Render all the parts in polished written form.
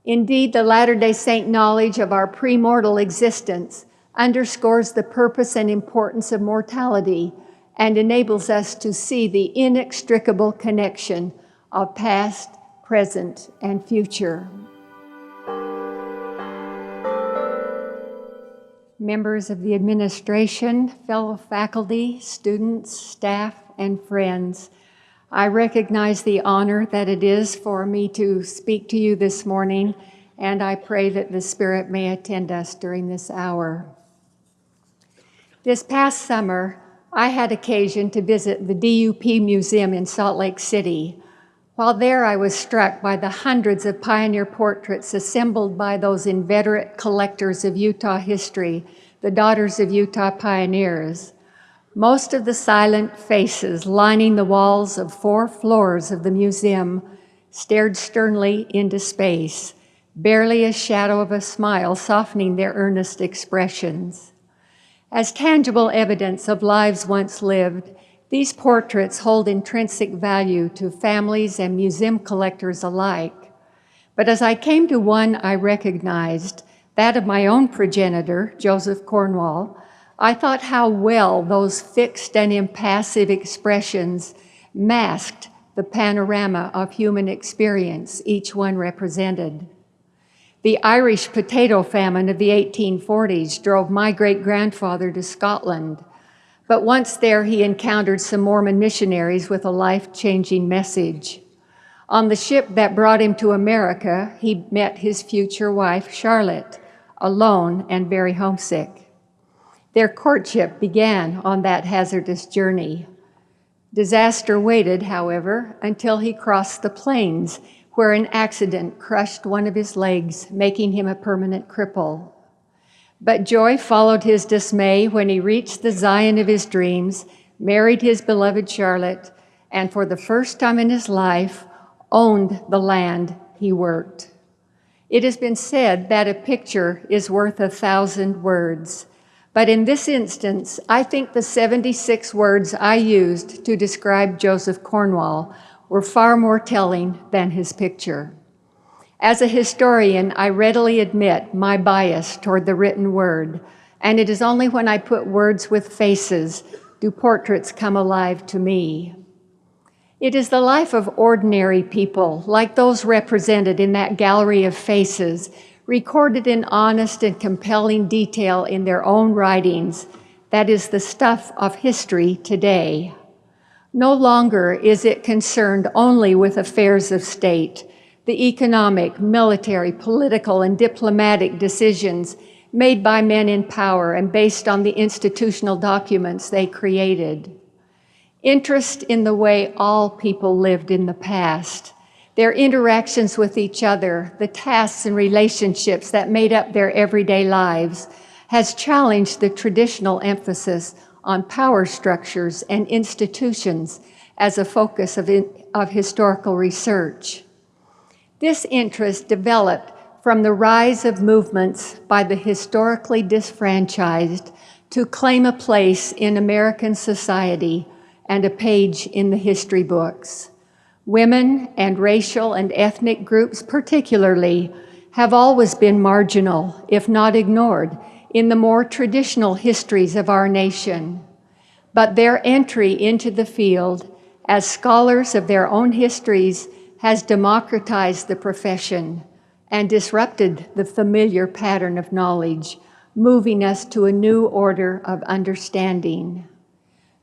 Indeed, the Latter-day Saint knowledge of our premortal existence underscores the purpose and importance of mortality and enables us to see the inextricable connection of past, present, and future. Members of the administration, fellow faculty, students, staff, and friends, I recognize the honor that it is for me to speak to you this morning, and I pray that the Spirit may attend us during this hour. This past summer, I had occasion to visit the DUP Museum in Salt Lake City. While there, I was struck by the hundreds of pioneer portraits assembled by those inveterate collectors of Utah history, the Daughters of Utah Pioneers. Most of the silent faces lining the walls of 4 floors of the museum stared sternly into space, barely a shadow of a smile softening their earnest expressions. As tangible evidence of lives once lived, these portraits hold intrinsic value to families and museum collectors alike. But as I came to one I recognized, that of my own progenitor, Joseph Cornwall, I thought how well those fixed and impassive expressions masked the panorama of human experience each one represented. The Irish potato famine of the 1840s drove my great-grandfather to Scotland, but once there he encountered some Mormon missionaries with a life-changing message. On the ship that brought him to America, he met his future wife, Charlotte, alone and very homesick. Their courtship began on that hazardous journey. Disaster waited, however, until he crossed the plains, where an accident crushed one of his legs, making him a permanent cripple. But joy followed his dismay when he reached the Zion of his dreams, married his beloved Charlotte, and for the first time in his life, owned the land he worked. It has been said that a picture is worth 1,000 words. But in this instance, I think the 76 words I used to describe Joseph Cornwall were far more telling than his picture. As a historian, I readily admit my bias toward the written word, and it is only when I put words with faces do portraits come alive to me. It is the life of ordinary people, like those represented in that gallery of faces, recorded in honest and compelling detail in their own writings, that is the stuff of history today. No longer is it concerned only with affairs of state, the economic, military, political, and diplomatic decisions made by men in power and based on the institutional documents they created. Interest in the way all people lived in the past, their interactions with each other, the tasks and relationships that made up their everyday lives, has challenged the traditional emphasis on power structures and institutions as a focus of historical research. This interest developed from the rise of movements by the historically disfranchised to claim a place in American society and a page in the history books. Women and racial and ethnic groups particularly have always been marginal, if not ignored, in the more traditional histories of our nation. But their entry into the field as scholars of their own histories has democratized the profession and disrupted the familiar pattern of knowledge, moving us to a new order of understanding.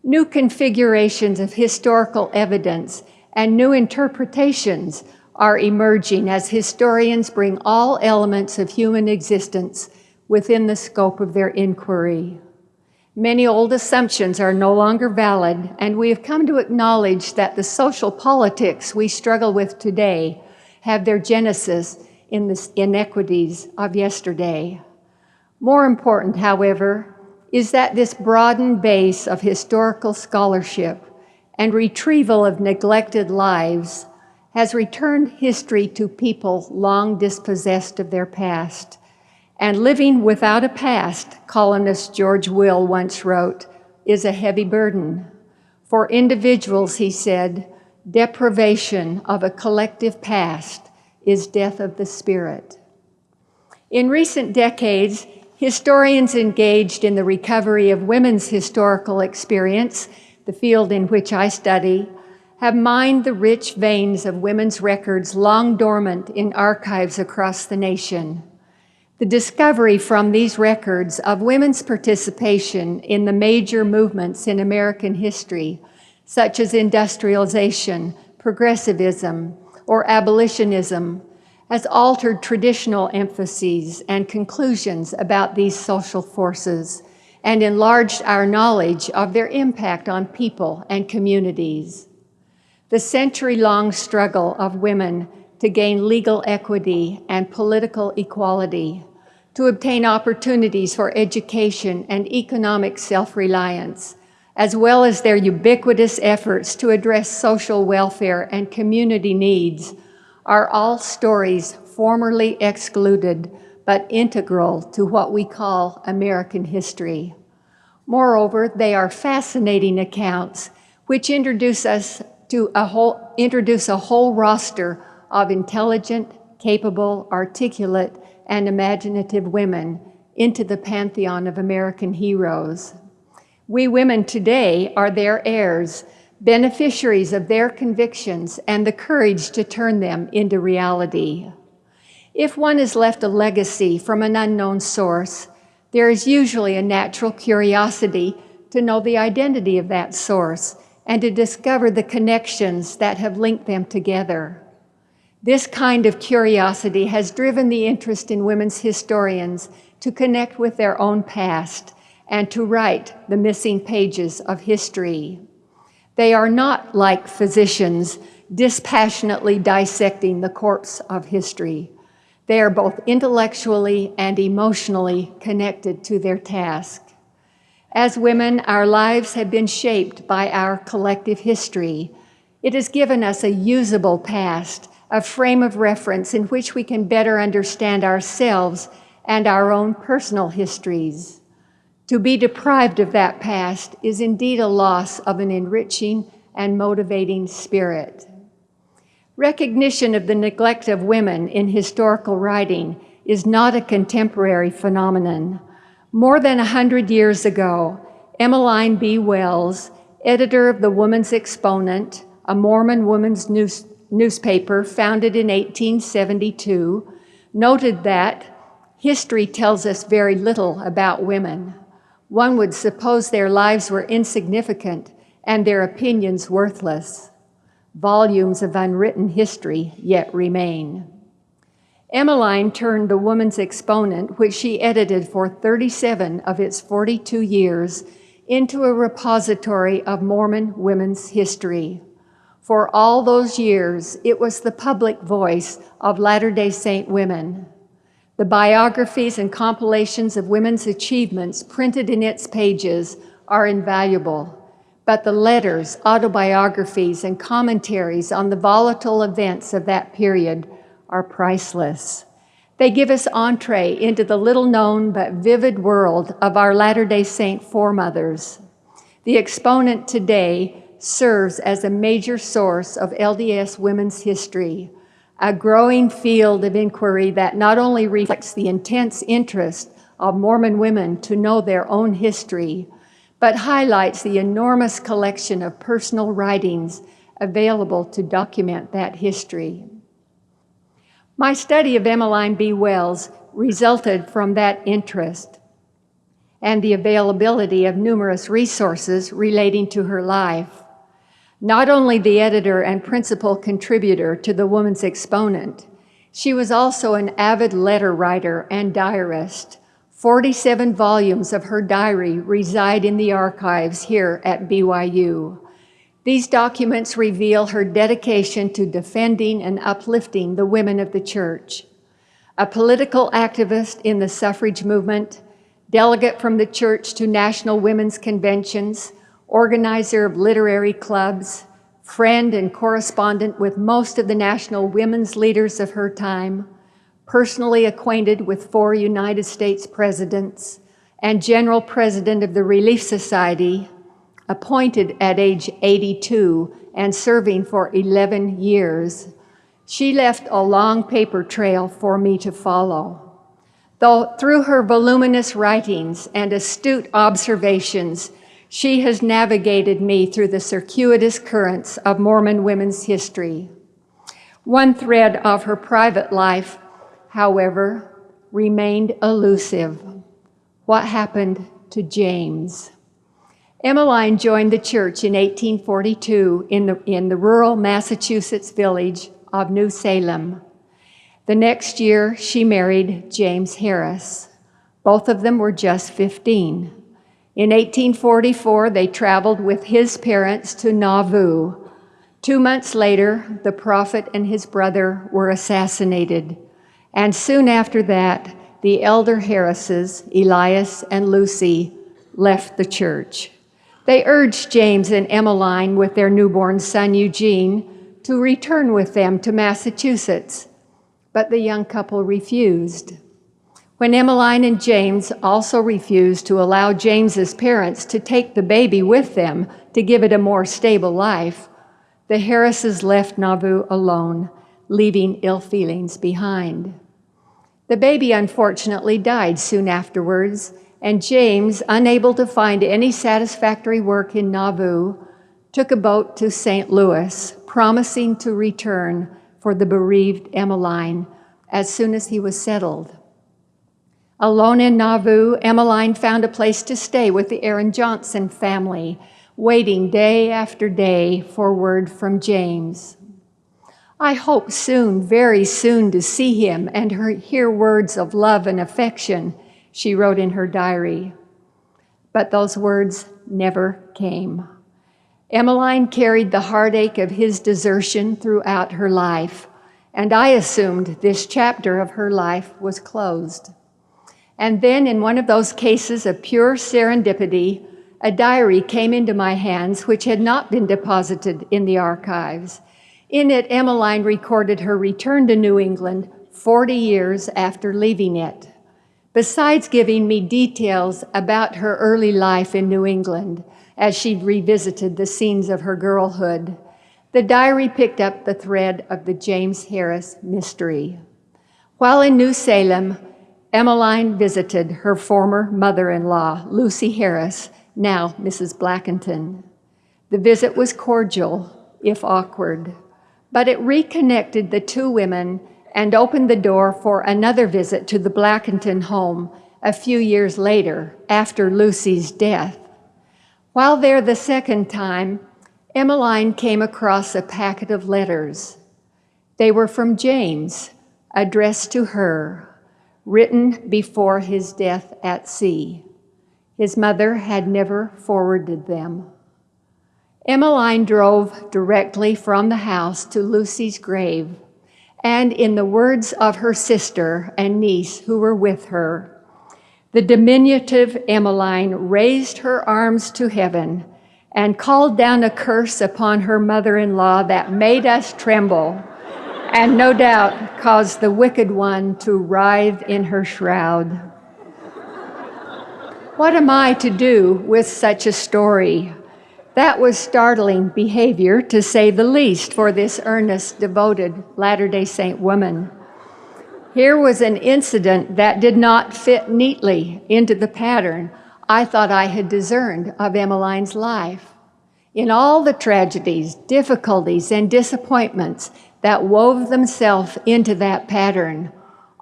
New configurations of historical evidence and new interpretations are emerging as historians bring all elements of human existence within the scope of their inquiry. Many old assumptions are no longer valid, and we have come to acknowledge that the social politics we struggle with today have their genesis in the inequities of yesterday. More important, however, is that this broadened base of historical scholarship and retrieval of neglected lives has returned history to people long dispossessed of their past. And living without a past, columnist George Will once wrote, is a heavy burden. For individuals, he said, deprivation of a collective past is death of the spirit. In recent decades, historians engaged in the recovery of women's historical experience, the field in which I study, have mined the rich veins of women's records long dormant in archives across the nation. The discovery from these records of women's participation in the major movements in American history, such as industrialization, progressivism, or abolitionism, has altered traditional emphases and conclusions about these social forces and enlarged our knowledge of their impact on people and communities. The century-long struggle of women to gain legal equity and political equality, to obtain opportunities for education and economic self-reliance, as well as their ubiquitous efforts to address social welfare and community needs, are all stories formerly excluded but integral to what we call American history. Moreover, they are fascinating accounts which introduce a whole roster of intelligent, capable, articulate, and imaginative women into the pantheon of American heroes. We women today are their heirs, beneficiaries of their convictions and the courage to turn them into reality. If one is left a legacy from an unknown source, there is usually a natural curiosity to know the identity of that source and to discover the connections that have linked them together. This kind of curiosity has driven the interest in women's historians to connect with their own past and to write the missing pages of history. They are not like physicians dispassionately dissecting the corpse of history. They are both intellectually and emotionally connected to their task. As women, our lives have been shaped by our collective history. It has given us a usable past, a frame of reference in which we can better understand ourselves and our own personal histories. To be deprived of that past is indeed a loss of an enriching and motivating spirit. Recognition of the neglect of women in historical writing is not a contemporary phenomenon. More than 100 years ago, Emiline B. Wells, editor of the Woman's Exponent, a Mormon women's newspaper founded in 1872, noted that history tells us very little about women. One would suppose their lives were insignificant and their opinions worthless. Volumes of unwritten history yet remain. Emiline turned the Woman's Exponent, which she edited for 37 of its 42 years, into a repository of Mormon women's history. For all those years, it was the public voice of Latter-day Saint women. The biographies and compilations of women's achievements printed in its pages are invaluable, but the letters, autobiographies, and commentaries on the volatile events of that period are priceless. They give us entree into the little-known but vivid world of our Latter-day Saint foremothers. The Exponent today serves as a major source of LDS women's history, a growing field of inquiry that not only reflects the intense interest of Mormon women to know their own history, but highlights the enormous collection of personal writings available to document that history. My study of Emiline B. Wells resulted from that interest and the availability of numerous resources relating to her life. Not only the editor and principal contributor to the Woman's Exponent, she was also an avid letter writer and diarist. 47 volumes of her diary reside in the archives here at BYU. These documents reveal her dedication to defending and uplifting the women of the church. A political activist in the suffrage movement, delegate from the church to national women's conventions, organizer of literary clubs, friend and correspondent with most of the national women's leaders of her time, personally acquainted with 4 United States presidents, and general president of the Relief Society, appointed at age 82 and serving for 11 years. She left a long paper trail for me to follow. Though through her voluminous writings and astute observations, she has navigated me through the circuitous currents of Mormon women's history. One thread of her private life, however, remained elusive. What happened to James? Emiline joined the church in 1842 in the rural Massachusetts village of New Salem. The next year, she married James Harris. Both of them were just 15. In 1844, they traveled with his parents to Nauvoo. 2 months later, the prophet and his brother were assassinated. And soon after that, the elder Harrises, Elias and Lucy, left the church. They urged James and Emiline, with their newborn son Eugene, to return with them to Massachusetts, but the young couple refused. When Emiline and James also refused to allow James's parents to take the baby with them to give it a more stable life, the Harrises left Nauvoo alone, leaving ill feelings behind. The baby unfortunately died soon afterwards, and James, unable to find any satisfactory work in Nauvoo, took a boat to St. Louis, promising to return for the bereaved Emiline as soon as he was settled. Alone in Nauvoo, Emiline found a place to stay with the Aaron Johnson family, waiting day after day for word from James. I hope soon, very soon, to see him and hear words of love and affection, she wrote in her diary. But those words never came. Emiline carried the heartache of his desertion throughout her life, and I assumed this chapter of her life was closed. And then, in one of those cases of pure serendipity, a diary came into my hands which had not been deposited in the archives. In it, Emiline recorded her return to New England 40 years after leaving it. Besides giving me details about her early life in New England as she revisited the scenes of her girlhood, the diary picked up the thread of the James Harris mystery. While in New Salem, Emiline visited her former mother-in-law, Lucy Harris, now Mrs. Blackenton. The visit was cordial, if awkward, but it reconnected the two women and opened the door for another visit to the Blackenton home a few years later, after Lucy's death. While there the second time, Emiline came across a packet of letters. They were from James, addressed to her, written before his death at sea. His mother had never forwarded them. Emiline drove directly from the house to Lucy's grave, and in the words of her sister and niece who were with her, the diminutive Emiline raised her arms to heaven and called down a curse upon her mother-in-law that made us tremble, and no doubt caused the wicked one to writhe in her shroud. What am I to do with such a story? That was startling behavior, to say the least, for this earnest, devoted Latter-day Saint woman. Here was an incident that did not fit neatly into the pattern I thought I had discerned of Emiline's life. In all the tragedies, difficulties, and disappointments that wove themselves into that pattern,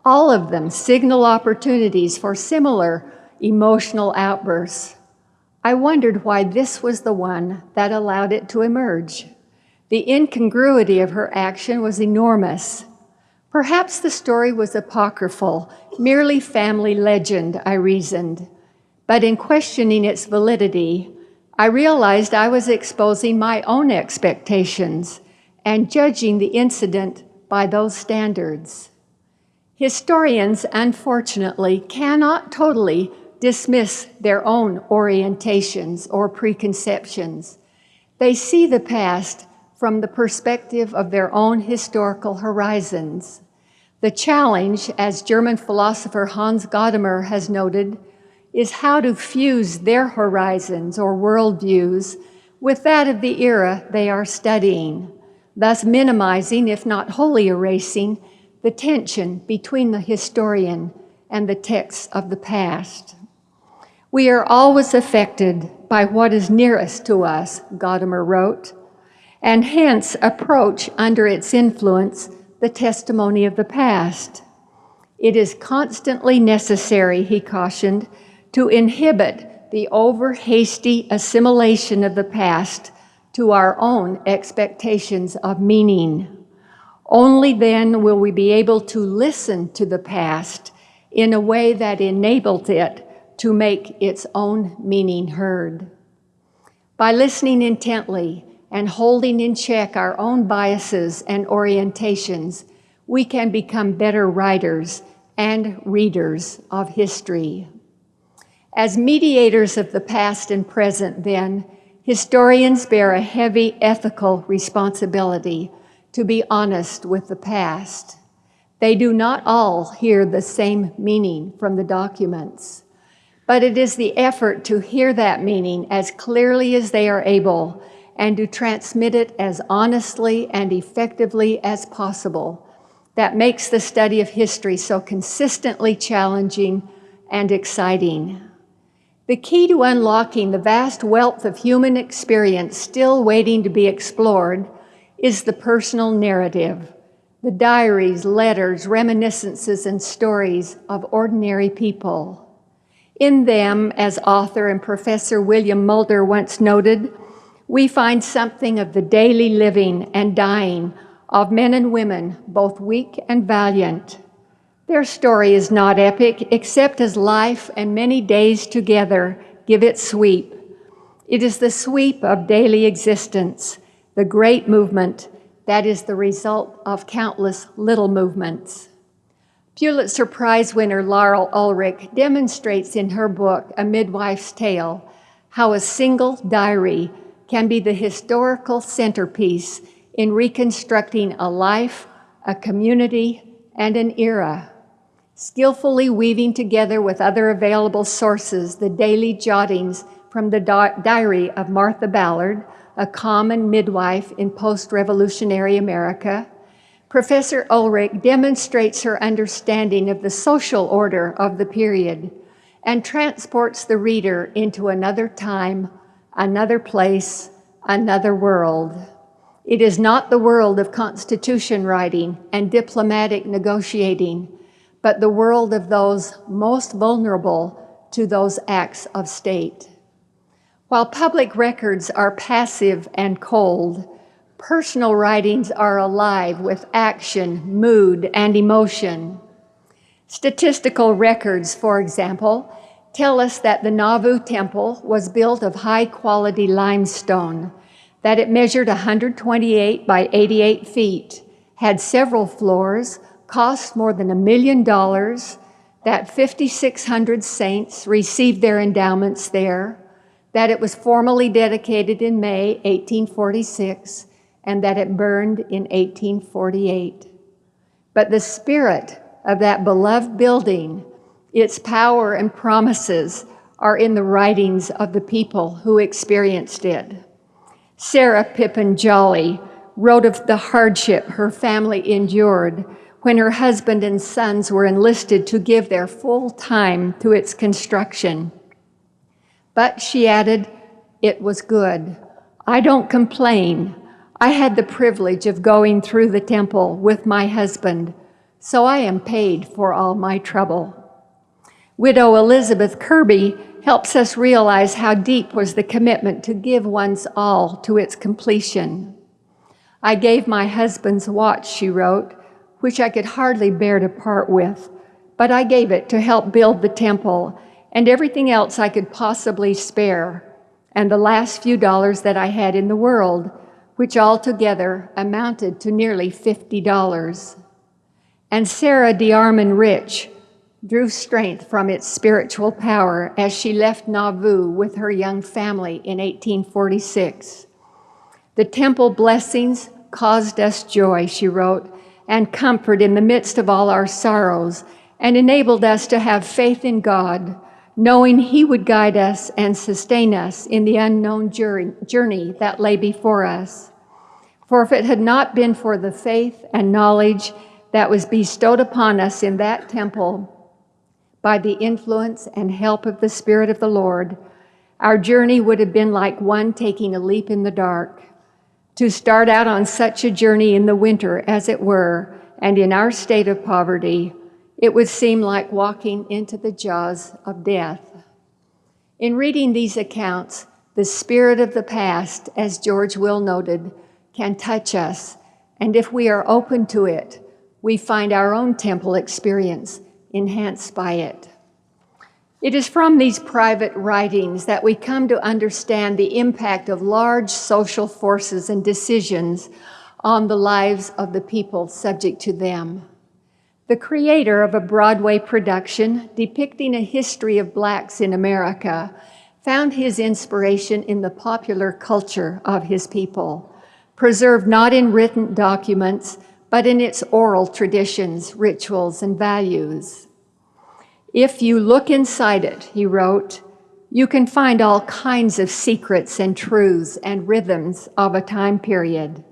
all of them signal opportunities for similar emotional outbursts. I wondered why this was the one that allowed it to emerge. The incongruity of her action was enormous. Perhaps the story was apocryphal, merely family legend, I reasoned. But in questioning its validity, I realized I was exposing my own expectations and judging the incident by those standards. Historians, unfortunately, cannot totally dismiss their own orientations or preconceptions. They see the past from the perspective of their own historical horizons. The challenge, as German philosopher Hans Gadamer has noted, is how to fuse their horizons or worldviews with that of the era they are studying. thus minimizing, if not wholly erasing, the tension between the historian and the texts of the past. We are always affected by what is nearest to us, Gadamer wrote, and hence approach under its influence the testimony of the past. It is constantly necessary, he cautioned, to inhibit the over-hasty assimilation of the past to our own expectations of meaning. Only then will we be able to listen to the past in a way that enables it to make its own meaning heard. By listening intently and holding in check our own biases and orientations, we can become better writers and readers of history. As mediators of the past and present, then, historians bear a heavy ethical responsibility to be honest with the past. They do not all hear the same meaning from the documents, but it is the effort to hear that meaning as clearly as they are able and to transmit it as honestly and effectively as possible that makes the study of history so consistently challenging and exciting. The key to unlocking the vast wealth of human experience still waiting to be explored is the personal narrative, the diaries, letters, reminiscences, and stories of ordinary people. In them, as author and Professor William Mulder once noted, we find something of the daily living and dying of men and women, both weak and valiant. Their story is not epic, except as life and many days together give it sweep. It is the sweep of daily existence, the great movement that is the result of countless little movements. Pulitzer Prize winner Laurel Ulrich demonstrates in her book, A Midwife's Tale, how a single diary can be the historical centerpiece in reconstructing a life, a community, and an era, skillfully weaving together with other available sources the daily jottings from the diary of Martha Ballard, a common midwife in post-revolutionary America. Professor Ulrich demonstrates her understanding of the social order of the period and transports the reader into another time, another place, another world. It is not the world of constitution writing and diplomatic negotiating, but the world of those most vulnerable to those acts of state. While public records are passive and cold, personal writings are alive with action, mood, and emotion. Statistical records, for example, tell us that the Nauvoo Temple was built of high-quality limestone, that it measured 128 by 88 feet, had several floors, cost more than $1 million, that 5,600 saints received their endowments there, that it was formally dedicated in May 1846, and that it burned in 1848. But the spirit of that beloved building, its power and promises, are in the writings of the people who experienced it. Sarah Pippin Jolly wrote of the hardship her family endured when her husband and sons were enlisted to give their full time to its construction. But she added, "It was good. I don't complain. I had the privilege of going through the temple with my husband, so I am paid for all my trouble." Widow Elizabeth Kirby helps us realize how deep was the commitment to give one's all to its completion. "I gave my husband's watch," she wrote, "which I could hardly bear to part with, but I gave it to help build the temple and everything else I could possibly spare, and the last few dollars that I had in the world, which altogether amounted to nearly $50. And Sarah DeArmond Rich drew strength from its spiritual power as she left Nauvoo with her young family in 1846. "The temple blessings caused us joy," she wrote, "and comfort in the midst of all our sorrows, and enabled us to have faith in God, knowing He would guide us and sustain us in the unknown journey that lay before us. For if it had not been for the faith and knowledge that was bestowed upon us in that temple by the influence and help of the Spirit of the Lord, our journey would have been like one taking a leap in the dark. To start out on such a journey in the winter, as it were, and in our state of poverty, it would seem like walking into the jaws of death. In reading these accounts, the spirit of the past, as George Will noted, can touch us, and if we are open to it, we find our own temple experience enhanced by it. It is from these private writings that we come to understand the impact of large social forces and decisions on the lives of the people subject to them. The creator of a Broadway production depicting a history of blacks in America found his inspiration in the popular culture of his people, preserved not in written documents, but in its oral traditions, rituals, and values. If you look inside it, he wrote, you can find all kinds of secrets and truths and rhythms of a time period.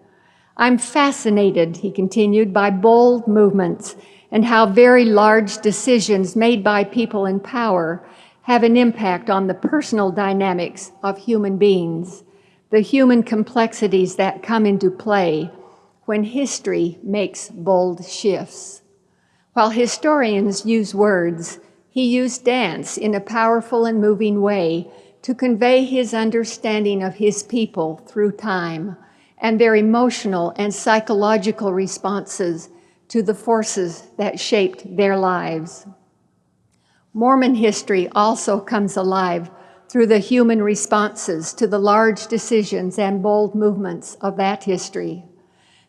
I'm fascinated, he continued, by bold movements and how very large decisions made by people in power have an impact on the personal dynamics of human beings, the human complexities that come into play when history makes bold shifts. While historians use words, he used dance in a powerful and moving way to convey his understanding of his people through time and their emotional and psychological responses to the forces that shaped their lives. Mormon history also comes alive through the human responses to the large decisions and bold movements of that history.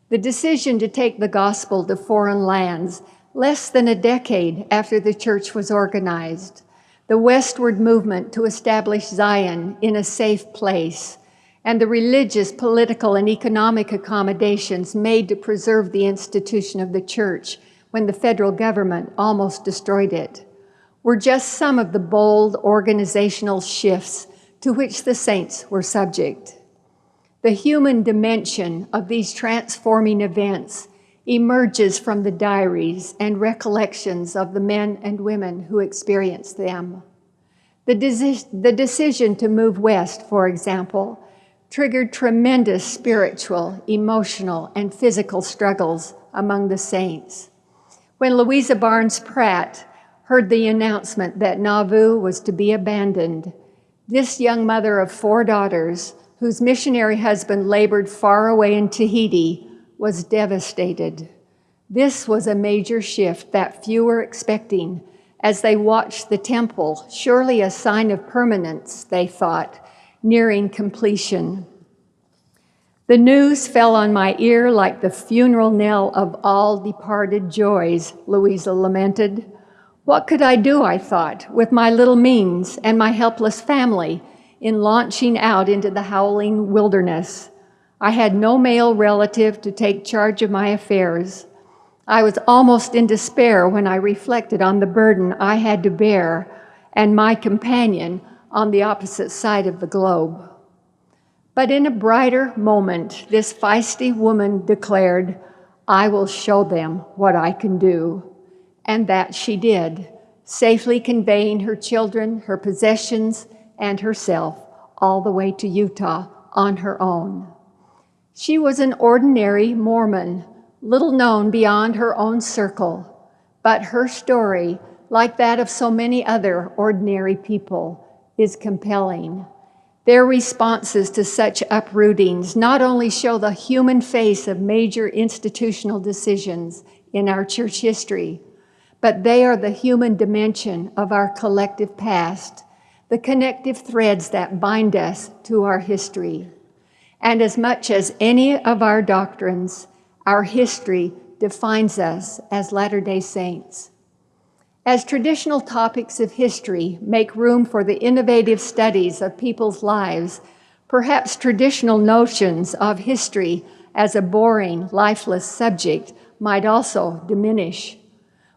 The decision to take the gospel to foreign lands less than a decade after the church was organized, the westward movement to establish Zion in a safe place, and the religious, political, and economic accommodations made to preserve the institution of the church when the federal government almost destroyed it, were just some of the bold organizational shifts to which the saints were subject. The human dimension of these transforming events emerges from the diaries and recollections of the men and women who experienced them. The decision to move west, for example, triggered tremendous spiritual, emotional, and physical struggles among the saints. When Louisa Barnes Pratt heard the announcement that Nauvoo was to be abandoned, this young mother of 4 daughters, whose missionary husband labored far away in Tahiti, was devastated. This was a major shift that few were expecting as they watched the temple, surely a sign of permanence, they thought, nearing completion. The news fell on my ear like the funeral knell of all departed joys, Louisa lamented. What could I do, I thought, with my little means and my helpless family in launching out into the howling wilderness? I had no male relative to take charge of my affairs. I was almost in despair when I reflected on the burden I had to bear and my companion on the opposite side of the globe. But in a brighter moment, this feisty woman declared, I will show them what I can do. And that she did, safely conveying her children, her possessions, and herself all the way to Utah on her own. She was an ordinary Mormon, little known beyond her own circle, but her story, like that of so many other ordinary people, is compelling. Their responses to such uprootings not only show the human face of major institutional decisions in our church history, but they are the human dimension of our collective past, the connective threads that bind us to our history. And as much as any of our doctrines, our history defines us as Latter-day Saints. As traditional topics of history make room for the innovative studies of people's lives, perhaps traditional notions of history as a boring, lifeless subject might also diminish.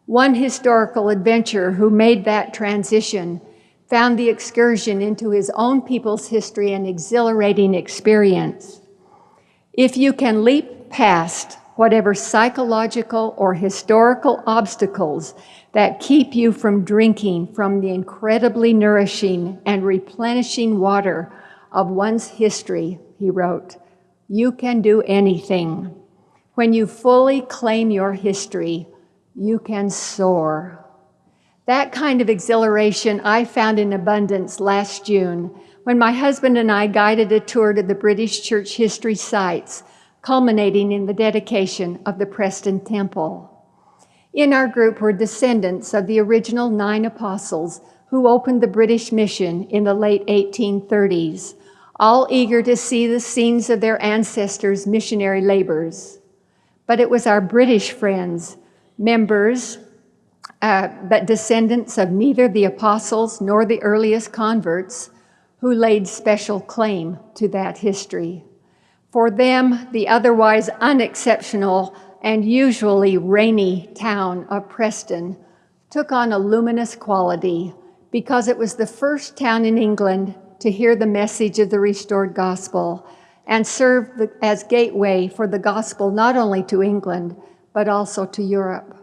One historical adventurer who made that transition found the excursion into his own people's history an exhilarating experience. If you can leap past whatever psychological or historical obstacles that keep you from drinking from the incredibly nourishing and replenishing water of one's history, he wrote, you can do anything. When you fully claim your history, you can soar. That kind of exhilaration I found in abundance last June when my husband and I guided a tour to the British church history sites, culminating in the dedication of the Preston Temple. In our group were descendants of the original 9 apostles who opened the British mission in the late 1830s, all eager to see the scenes of their ancestors' missionary labors. But it was our British friends, members, but descendants of neither the apostles nor the earliest converts, who laid special claim to that history. For them, the otherwise unexceptional and usually rainy town of Preston took on a luminous quality because it was the first town in England to hear the message of the restored gospel and served as gateway for the gospel not only to England, but also to Europe.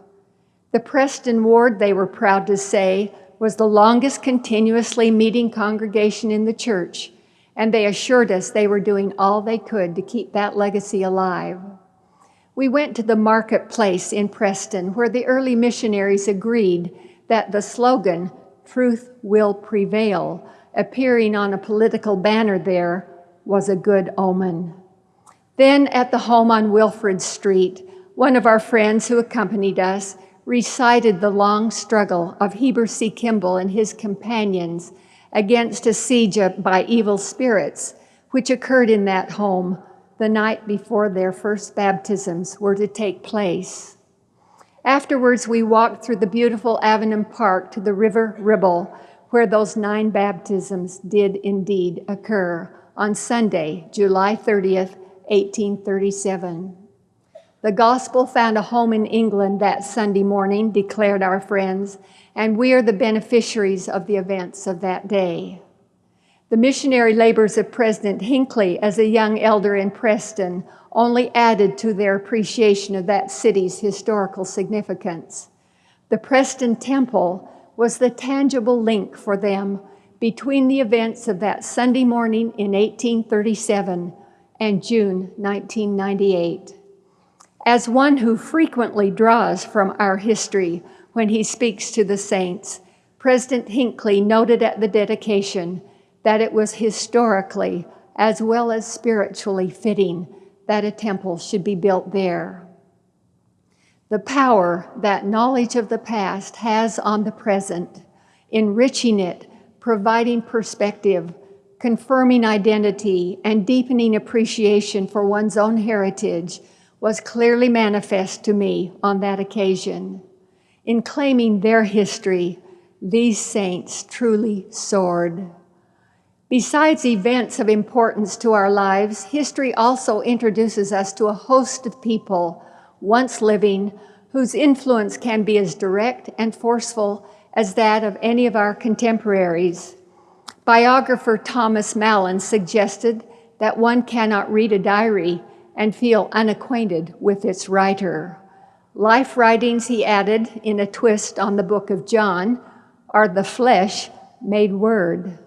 The Preston ward, they were proud to say, was the longest continuously meeting congregation in the church, and they assured us they were doing all they could to keep that legacy alive. We went to the marketplace in Preston, where the early missionaries agreed that the slogan, "Truth will prevail," appearing on a political banner there, was a good omen. Then at the home on Wilfrid Street, one of our friends who accompanied us recited the long struggle of Heber C. Kimball and his companions against a siege by evil spirits, which occurred in that home the night before their first baptisms were to take place. Afterwards, we walked through the beautiful Avenham Park to the River Ribble, where those 9 baptisms did indeed occur on Sunday, July 30th, 1837. The gospel found a home in England that Sunday morning, declared our friends, and we are the beneficiaries of the events of that day. The missionary labors of President Hinckley as a young elder in Preston only added to their appreciation of that city's historical significance. The Preston Temple was the tangible link for them between the events of that Sunday morning in 1837 and June 1998. As one who frequently draws from our history when he speaks to the saints, President Hinckley noted at the dedication that it was historically as well as spiritually fitting that a temple should be built there. The power that knowledge of the past has on the present, enriching it, providing perspective, confirming identity, and deepening appreciation for one's own heritage was clearly manifest to me on that occasion. In claiming their history, these saints truly soared. Besides events of importance to our lives, history also introduces us to a host of people once living whose influence can be as direct and forceful as that of any of our contemporaries. Biographer Thomas Mallon suggested that one cannot read a diary and feel unacquainted with its writer. Life writings, he added, in a twist on the book of John, are the flesh made word.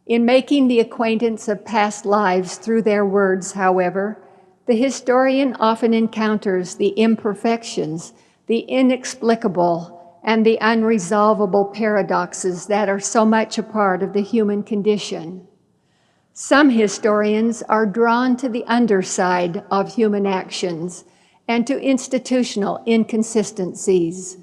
In making the acquaintance of past lives through their words, however, the historian often encounters the imperfections, the inexplicable, and the unresolvable paradoxes that are so much a part of the human condition. Some historians are drawn to the underside of human actions and to institutional inconsistencies.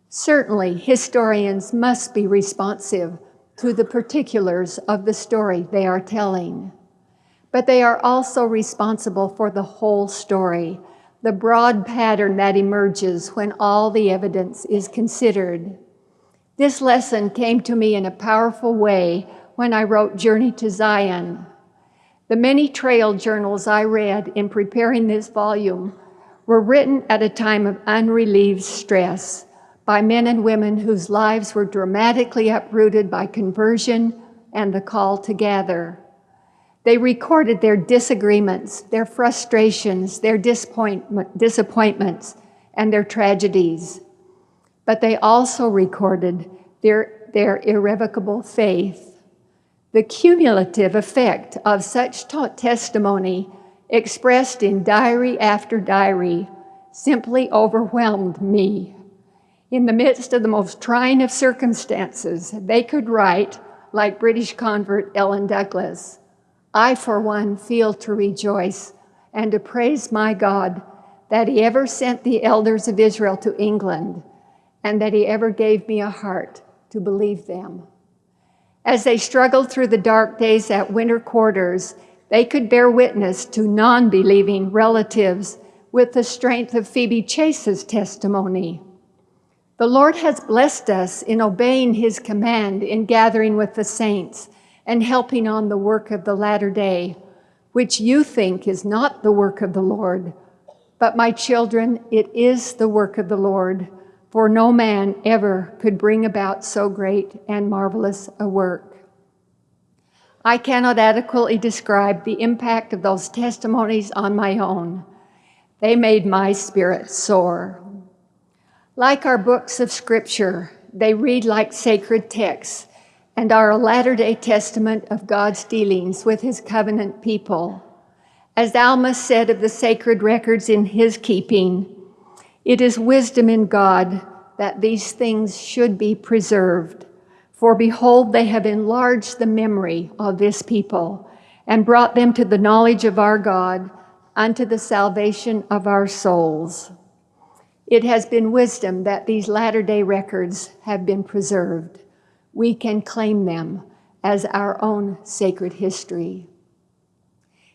Certainly, historians must be responsive to the particulars of the story they are telling. But they are also responsible for the whole story, the broad pattern that emerges when all the evidence is considered. This lesson came to me in a powerful way when I wrote Journey to Zion. The many trail journals I read in preparing this volume were written at a time of unrelieved stress by men and women whose lives were dramatically uprooted by conversion and the call to gather. They recorded their disagreements, their frustrations, their disappointments, and their tragedies. But they also recorded their irrevocable faith. The cumulative effect of such testimony, expressed in diary after diary, simply overwhelmed me. In the midst of the most trying of circumstances, they could write, like British convert Ellen Douglas, "I, for one, feel to rejoice and to praise my God that he ever sent the elders of Israel to England and that he ever gave me a heart to believe them." As they struggled through the dark days at winter quarters, they could bear witness to non-believing relatives with the strength of Phoebe Chase's testimony. The Lord has blessed us in obeying his command in gathering with the saints and helping on the work of the latter day, which you think is not the work of the Lord. But my children, it is the work of the Lord, for no man ever could bring about so great and marvelous a work. I cannot adequately describe the impact of those testimonies on my own. They made my spirit soar. Like our books of Scripture, they read like sacred texts and are a latter-day testament of God's dealings with his covenant people. As Alma said of the sacred records in his keeping, it is wisdom in God that these things should be preserved. For behold, they have enlarged the memory of this people and brought them to the knowledge of our God unto the salvation of our souls. It has been wisdom that these latter-day records have been preserved. We can claim them as our own sacred history.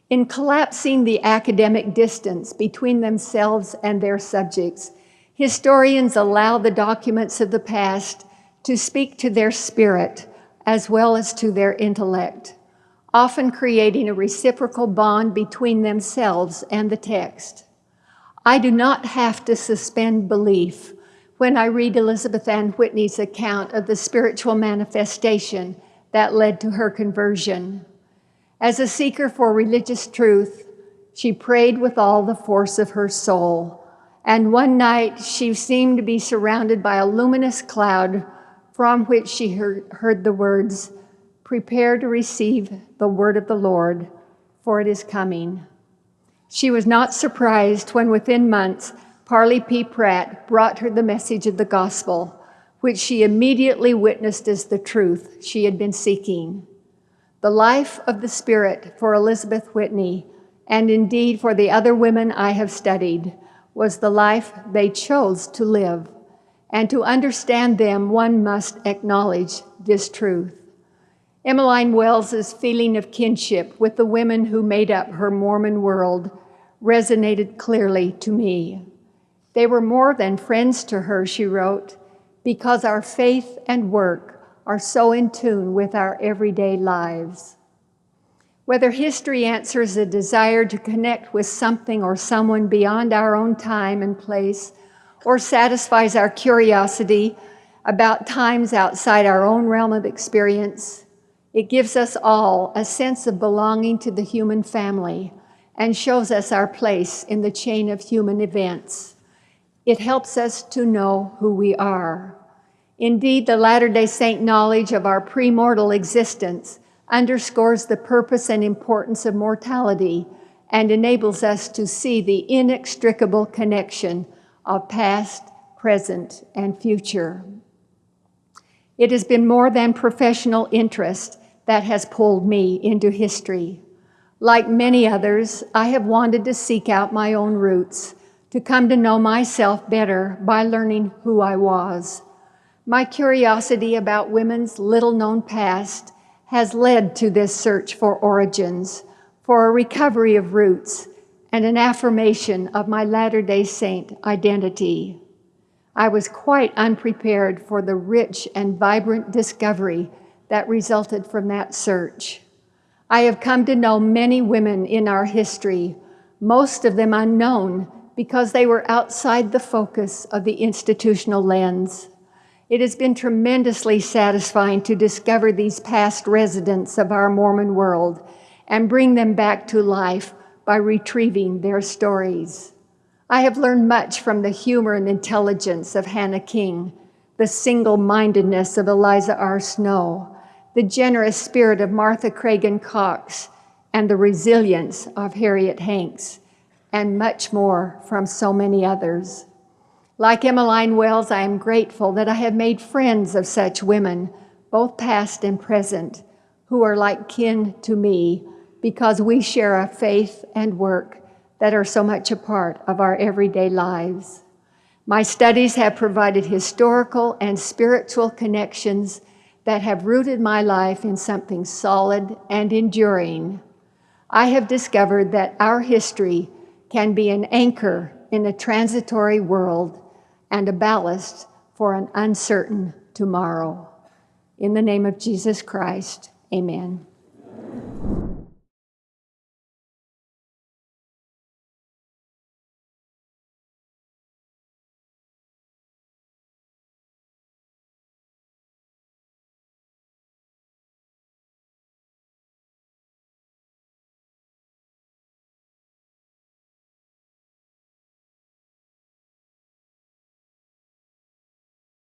In collapsing the academic distance between themselves and their subjects, historians allow the documents of the past to speak to their spirit as well as to their intellect, often creating a reciprocal bond between themselves and the text. I do not have to suspend belief when I read Elizabeth Ann Whitney's account of the spiritual manifestation that led to her conversion. As a seeker for religious truth, she prayed with all the force of her soul, and one night she seemed to be surrounded by a luminous cloud from which she heard the words, "Prepare to receive the word of the Lord, for it is coming." She was not surprised when within months, Parley P. Pratt brought her the message of the gospel, which she immediately witnessed as the truth she had been seeking. The life of the Spirit for Elizabeth Whitney, and indeed for the other women I have studied, was the life they chose to live. And to understand them, one must acknowledge this truth. Emmeline Wells's feeling of kinship with the women who made up her Mormon world resonated clearly to me. They were more than friends to her, she wrote, because our faith and work are so in tune with our everyday lives. Whether history answers a desire to connect with something or someone beyond our own time and place, or satisfies our curiosity about times outside our own realm of experience, it gives us all a sense of belonging to the human family and shows us our place in the chain of human events. It helps us to know who we are. Indeed, the Latter-day Saint knowledge of our premortal existence underscores the purpose and importance of mortality and enables us to see the inextricable connection of past, present, and future. It has been more than professional interest that has pulled me into history. Like many others, I have wanted to seek out my own roots, to come to know myself better by learning who I was. My curiosity about women's little-known past has led to this search for origins, for a recovery of roots, and an affirmation of my Latter-day Saint identity. I was quite unprepared for the rich and vibrant discovery that resulted from that search. I have come to know many women in our history, most of them unknown because they were outside the focus of the institutional lens. It has been tremendously satisfying to discover these past residents of our Mormon world and bring them back to life by retrieving their stories. I have learned much from the humor and intelligence of Hannah King, the single-mindedness of Eliza R. Snow, the generous spirit of Martha Cragen Cox, and the resilience of Harriet Hanks, and much more from so many others. Like Emmeline Wells, I am grateful that I have made friends of such women, both past and present, who are like kin to me because we share a faith and work that are so much a part of our everyday lives. My studies have provided historical and spiritual connections that have rooted my life in something solid and enduring. I have discovered that our history can be an anchor in a transitory world and a ballast for an uncertain tomorrow. In the name of Jesus Christ, amen.